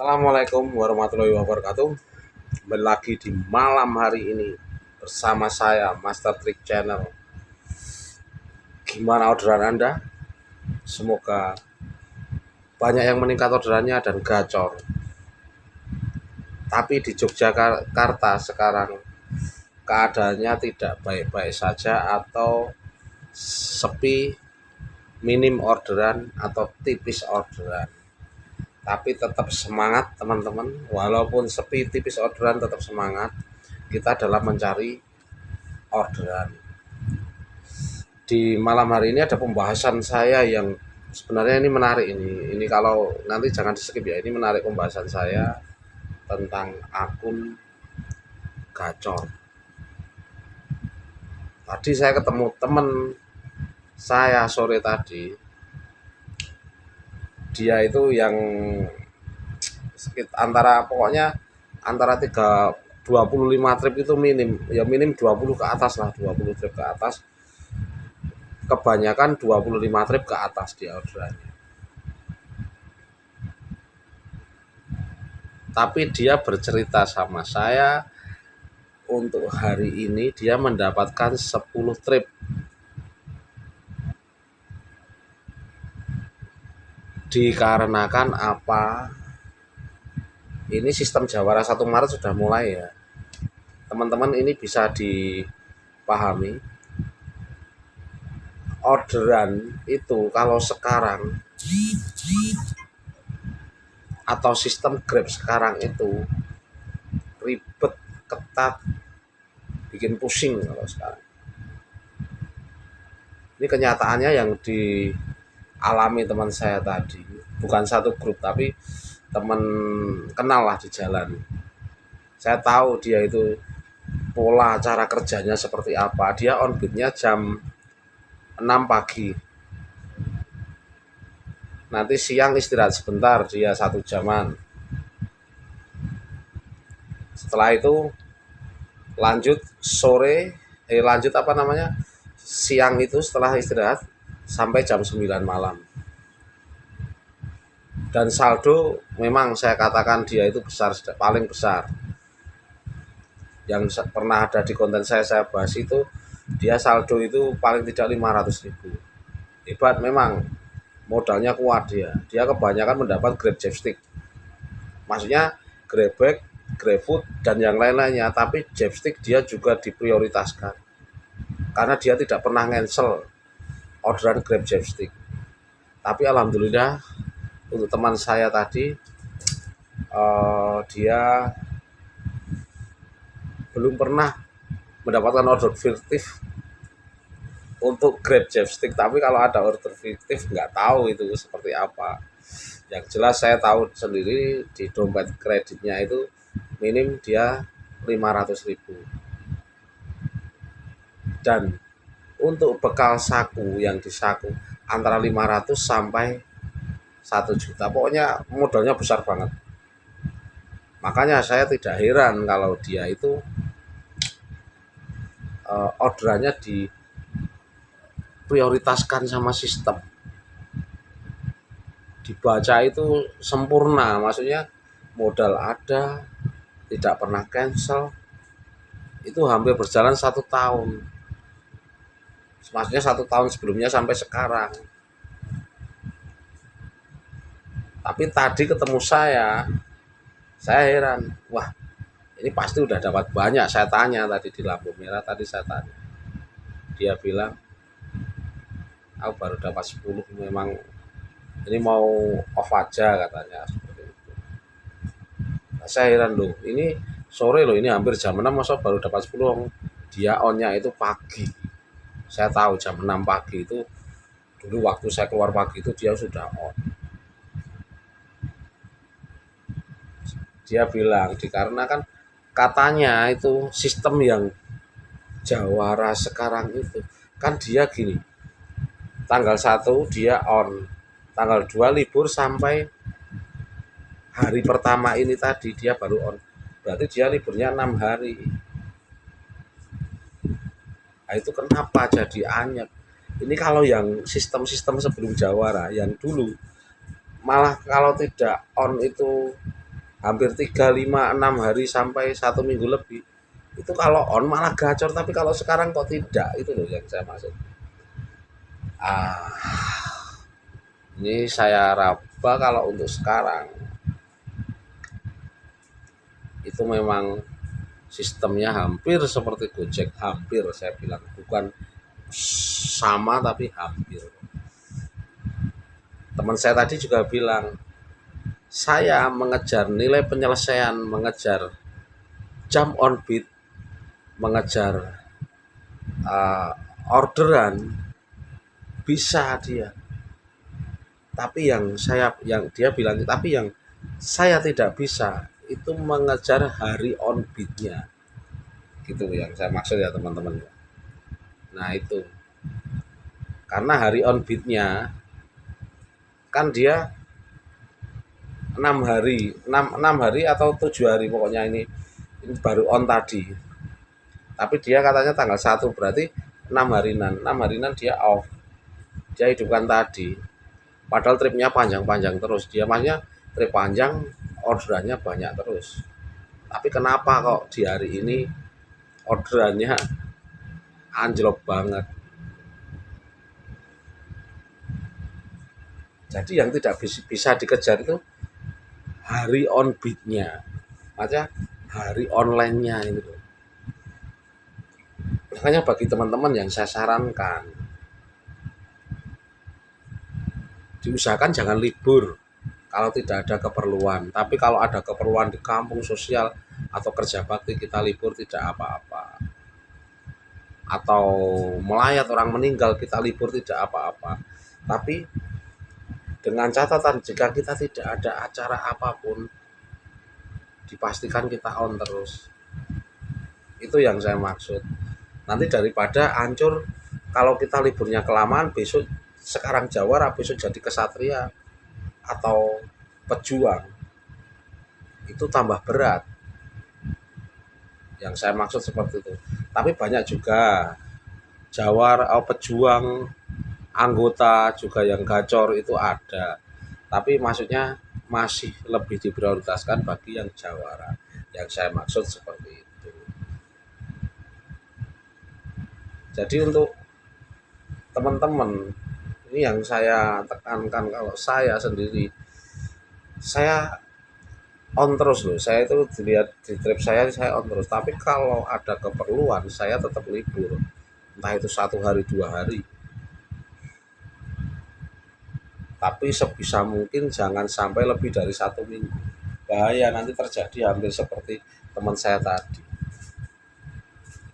Assalamualaikum warahmatullahi wabarakatuh. Kembali lagi di malam hari ini bersama saya Master Trick Channel. Gimana orderan Anda? Semoga banyak yang meningkat orderannya dan gacor. Tapi di Yogyakarta sekarang keadaannya tidak baik-baik saja atau sepi, minim orderan atau tipis orderan. Tapi tetap semangat teman-teman, walaupun sepi tipis orderan tetap semangat kita dalam mencari orderan. Di malam hari ini ada pembahasan saya yang sebenarnya ini menarik. Ini kalau nanti jangan di skip ya, ini menarik pembahasan saya tentang akun gacor. Tadi saya ketemu teman saya sore tadi, dia itu yang antara 25 trip itu minim 20 ke atas lah, 20 trip ke atas, kebanyakan 25 trip ke atas dia orderannya. Tapi dia bercerita sama saya untuk hari ini dia mendapatkan 10 trip. Dikarenakan apa? Ini sistem Jawara 1 Maret sudah mulai ya. Teman-teman ini bisa dipahami. Orderan itu kalau sekarang atau sistem Grab sekarang itu ribet, ketat, bikin pusing kalau sekarang. Ini kenyataannya yang dialami teman saya tadi, bukan satu grup tapi teman kenal lah di jalan. Saya tahu dia itu pola cara kerjanya seperti apa. Dia on beat-nya jam 6 pagi. Nanti siang istirahat sebentar, dia 1 jaman. Setelah itu lanjut siang itu setelah istirahat sampai jam 9 malam. Dan saldo memang saya katakan dia itu besar, paling besar. Yang pernah ada di konten saya bahas itu, dia saldo itu paling tidak 500.000. Hebat memang, modalnya kuat dia. Dia kebanyakan mendapat Grab Japstick. Maksudnya Grabback, GrabFood dan yang lain-lainnya, tapi Japstick dia juga diprioritaskan. Karena dia tidak pernah cancel orderan Grab Japstick. Tapi alhamdulillah untuk teman saya tadi dia belum pernah mendapatkan order fiktif untuk Grab Japstick. Tapi kalau ada order fiktif nggak tahu itu seperti apa. Yang jelas saya tahu sendiri di dompet kreditnya itu minim dia 500.000. Dan untuk bekal saku yang disaku antara 500 sampai 1 juta. Pokoknya modalnya besar banget. Makanya saya tidak heran kalau dia itu orderannya diprioritaskan sama sistem. Dibaca itu sempurna, maksudnya modal ada, tidak pernah cancel. Itu hampir berjalan 1 tahun. Maksudnya 1 tahun sebelumnya sampai sekarang. Tapi tadi ketemu saya heran, wah ini pasti udah dapat banyak. Saya tanya tadi di lampu merah, tadi saya tanya, dia bilang aku baru dapat 10, memang ini mau off aja katanya seperti itu. Nah, saya heran loh, ini sore loh, ini hampir jam 6 masa baru dapat 10. Dia onnya itu pagi. Saya tahu jam 6 pagi itu dulu waktu saya keluar pagi itu dia sudah on. Dia bilang dikarenakan katanya itu sistem yang Jawara sekarang itu kan dia gini, tanggal 1 dia on, tanggal 2 libur sampai hari pertama ini tadi dia baru on, berarti dia liburnya 6 hari. Nah, itu kenapa jadi anyep. Ini kalau yang sistem-sistem sebelum Jawara yang dulu malah kalau tidak on itu hampir 3, 5, 6 hari sampai 1 minggu lebih. Itu kalau on malah gacor, tapi kalau sekarang kok tidak, itu loh yang saya maksud. Ini saya raba kalau untuk sekarang itu memang sistemnya hampir seperti Gojek, hampir saya bilang, bukan sama tapi hampir. Teman saya tadi juga bilang, saya mengejar nilai penyelesaian, mengejar jam on beat, mengejar orderan bisa dia. Tapi yang dia bilang, tapi yang saya tidak bisa itu mengejar hari on beat-nya. Gitu yang saya maksud ya teman-teman. Nah itu, karena hari on beat-nya kan dia 6 hari atau 7 hari, pokoknya ini baru on tadi. Tapi dia katanya tanggal 1, berarti 6 harinan dia off. Dia hidupkan tadi. Padahal tripnya panjang-panjang terus. Dia maksudnya trip panjang, orderannya banyak terus. Tapi kenapa kok di hari ini orderannya anjlok banget? Jadi yang tidak bisa dikejar itu hari on beat-nya, maksudnya hari online-nya ini. Makanya bagi teman-teman yang saya sarankan, diusahakan jangan libur kalau tidak ada keperluan. Tapi kalau ada keperluan di kampung sosial atau kerja bakti, kita libur tidak apa-apa. Atau melayat orang meninggal, kita libur tidak apa-apa. Tapi dengan catatan, jika kita tidak ada acara apapun, dipastikan kita on terus. Itu yang saya maksud. Nanti daripada hancur kalau kita liburnya kelamaan, besok sekarang jawara, besok jadi kesatria atau pejuang, itu tambah berat. Yang saya maksud seperti itu. Tapi banyak juga jawara atau pejuang, anggota juga yang gacor itu ada. Tapi maksudnya masih lebih diprioritaskan bagi yang jawara. Yang saya maksud seperti itu. Jadi untuk teman-teman, ini yang saya tekankan, kalau saya sendiri, saya on terus loh. Saya itu dilihat di trip saya on terus. Tapi kalau ada keperluan, saya tetap libur. Entah itu 1 hari, 2 hari. Tapi sebisa mungkin jangan sampai lebih dari 1 minggu. Bahaya, nanti terjadi hampir seperti teman saya tadi.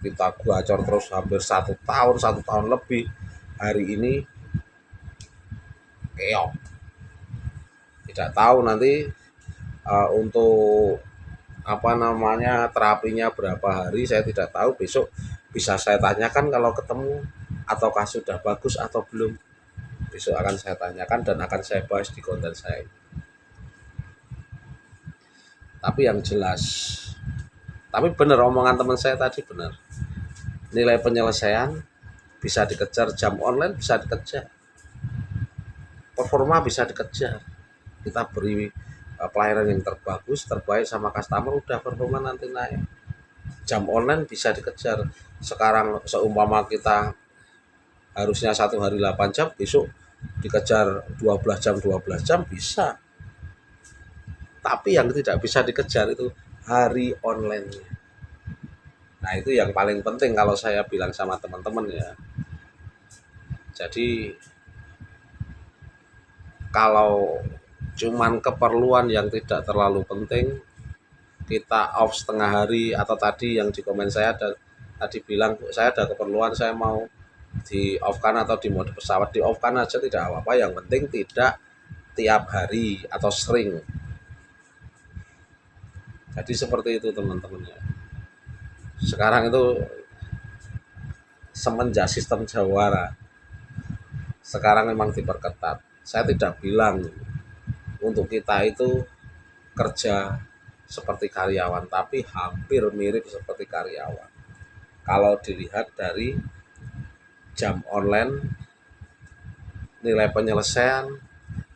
Kita gacor terus hampir 1 tahun lebih. Hari ini keok. Tidak tahu nanti untuk terapinya berapa hari, saya tidak tahu. Besok bisa saya tanyakan kalau ketemu, ataukah sudah bagus atau belum. Besok akan saya tanyakan dan akan saya bahas di konten saya. Tapi yang jelas, tapi benar omongan teman saya tadi, benar. Nilai penyelesaian bisa dikejar, jam online bisa dikejar, performa bisa dikejar. Kita beri pelayanan yang terbaik sama customer, udah performa nanti naik. Jam online bisa dikejar. Sekarang seumpama kita harusnya 1 hari 8 jam, besok dikejar 12 jam bisa. Tapi yang tidak bisa dikejar itu hari online-nya. Nah itu yang paling penting kalau saya bilang sama teman-teman ya. Jadi kalau cuman keperluan yang tidak terlalu penting, kita off setengah hari, atau tadi yang di komen saya tadi bilang, saya ada keperluan, saya mau di off kan atau di mode pesawat, di off kan aja tidak apa-apa, yang penting tidak tiap hari atau sering. Jadi seperti itu teman-teman ya. Sekarang itu semenjak sistem jawara sekarang memang diperketat. Saya tidak bilang untuk kita itu kerja seperti karyawan, tapi hampir mirip seperti karyawan. Kalau dilihat dari jam online, nilai penyelesaian,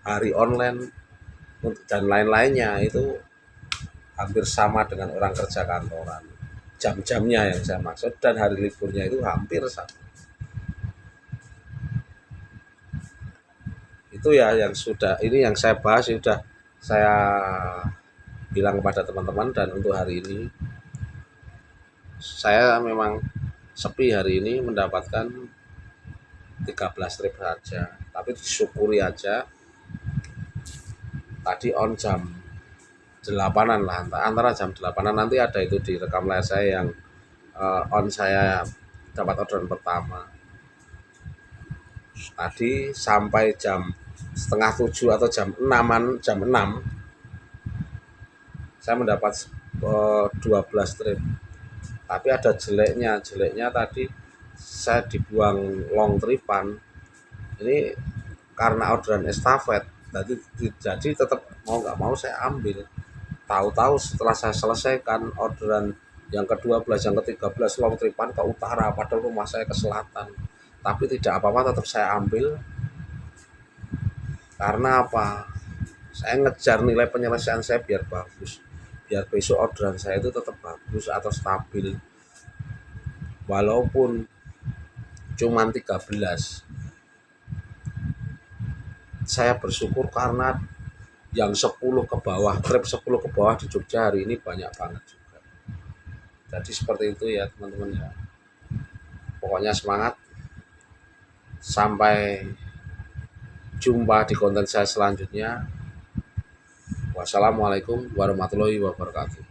hari online, dan lain-lainnya, itu hampir sama dengan orang kerja kantoran. Jam-jamnya yang saya maksud dan hari liburnya itu hampir sama. Itu ya yang sudah ini yang saya bahas, sudah saya bilang kepada teman-teman. Dan untuk hari ini saya memang sepi hari ini, mendapatkan 13 trip saja, tapi disyukuri aja tadi on jam 8-an lah, antara jam 8-an, nanti ada itu di rekam layar saya yang on saya dapat orderan pertama tadi sampai jam setengah 7 atau jam 6-an, jam 6 saya mendapat 12 trip. Tapi ada jeleknya tadi saya dibuang long tripan ini karena orderan estafet, jadi tetap mau nggak mau saya ambil. Tahu-tahu setelah saya selesaikan orderan yang ke-12, yang ke-13 long tripan ke utara, padahal rumah saya ke selatan, tapi tidak apa-apa, tetap saya ambil. Karena apa? Saya ngejar nilai penyelesaian saya biar bagus, biar besok orderan saya itu tetap bagus atau stabil, walaupun cuman 13. Saya bersyukur karena yang 10 ke bawah, trip 10 ke bawah di Jogja hari ini banyak banget juga. Jadi seperti itu ya teman-teman ya. Pokoknya semangat. Sampai jumpa di konten saya selanjutnya. Wassalamualaikum warahmatullahi wabarakatuh.